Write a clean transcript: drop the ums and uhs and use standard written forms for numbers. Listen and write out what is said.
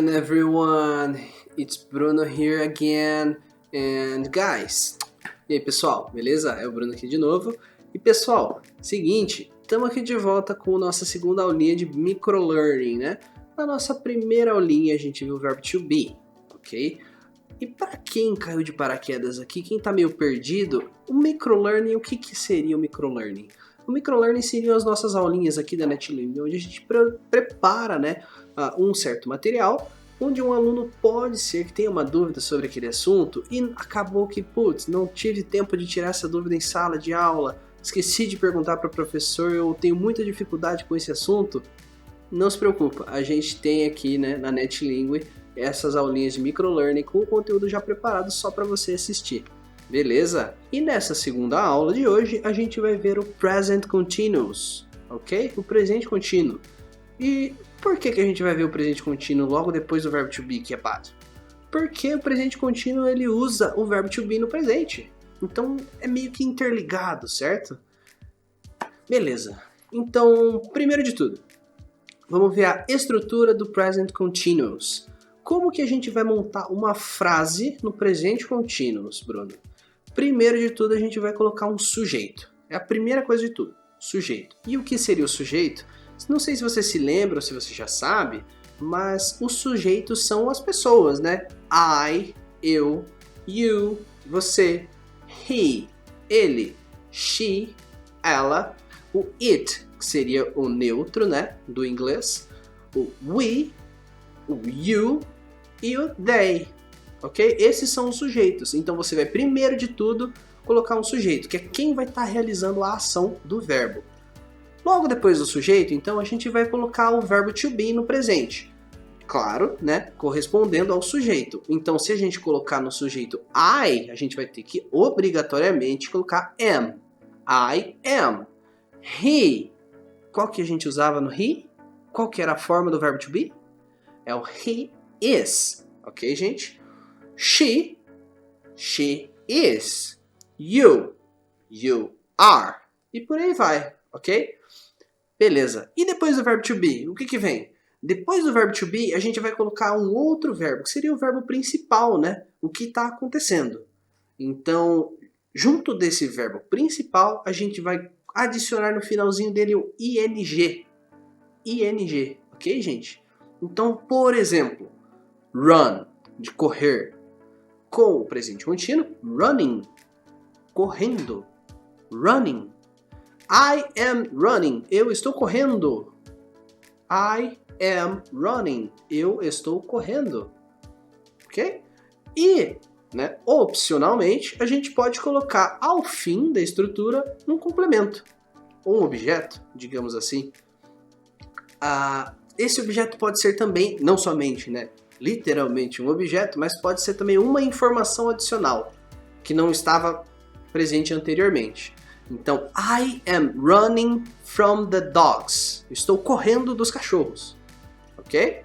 again, everyone. It's Bruno here again. And guys, e aí pessoal, beleza? É o Bruno aqui de novo. E pessoal, seguinte, estamos aqui de volta com a nossa segunda aulinha de microlearning, né? Na nossa primeira aulinha a gente viu o verbo to be, ok? E para quem caiu de paraquedas aqui, quem tá meio perdido, o microlearning, o que seria o microlearning? O microlearning seriam as nossas aulinhas aqui da NetLearning, onde a gente prepara, né, um certo material, onde um aluno pode ser que tenha uma dúvida sobre aquele assunto e acabou que, putz, não tive tempo de tirar essa dúvida em sala de aula, esqueci de perguntar para o professor, eu tenho muita dificuldade com esse assunto. Não se preocupa, a gente tem aqui, né, na NetLearning essas aulinhas de microlearning com o conteúdo já preparado só para você assistir. Beleza? E nessa segunda aula de hoje a gente vai ver o Present Continuous, ok? O presente contínuo. E por que a gente vai ver o presente contínuo logo depois do verbo to be, que é básico? Porque o presente contínuo ele usa o verbo to be no presente. Então é meio que interligado, certo? Beleza. Então, primeiro de tudo, vamos ver a estrutura do Present Continuous. Como que a gente vai montar uma frase no presente continuous, Bruno? Primeiro de tudo, a gente vai colocar um sujeito. É a primeira coisa de tudo, sujeito. E o que seria o sujeito? Não sei se você se lembra ou se você já sabe, mas os sujeitos são as pessoas, né? I, eu, you, você, he, ele, she, ela, o it, que seria o neutro, né, do inglês, o we, o you e o they, ok? Esses são os sujeitos. Então você vai primeiro de tudo colocar um sujeito, que é quem vai estar realizando a ação do verbo. Logo depois do sujeito, então, a gente vai colocar o verbo to be no presente. Claro, né? Correspondendo ao sujeito. Então, se a gente colocar no sujeito I, a gente vai ter que obrigatoriamente colocar am. I am. He. Qual que a gente usava no he? Qual que era a forma do verbo to be? É o he is. Ok, gente? She is. You are. E por aí vai, ok? Beleza. E depois do verbo to be, o que vem? Depois do verbo to be, a gente vai colocar um outro verbo, que seria o verbo principal, né? O que está acontecendo. Então, junto desse verbo principal, a gente vai adicionar no finalzinho dele o ing. ing, ok, gente? Então, por exemplo, run, de correr. Com o presente contínuo, running, correndo. Running. I am running. Eu estou correndo. I am running. Eu estou correndo. Ok? E, né, opcionalmente, a gente pode colocar ao fim da estrutura um complemento. Um objeto, digamos assim. Esse objeto pode ser também, não somente, né, literalmente um objeto, mas pode ser também uma informação adicional que não estava presente anteriormente. Então, I am running from the dogs. Estou correndo dos cachorros. Ok?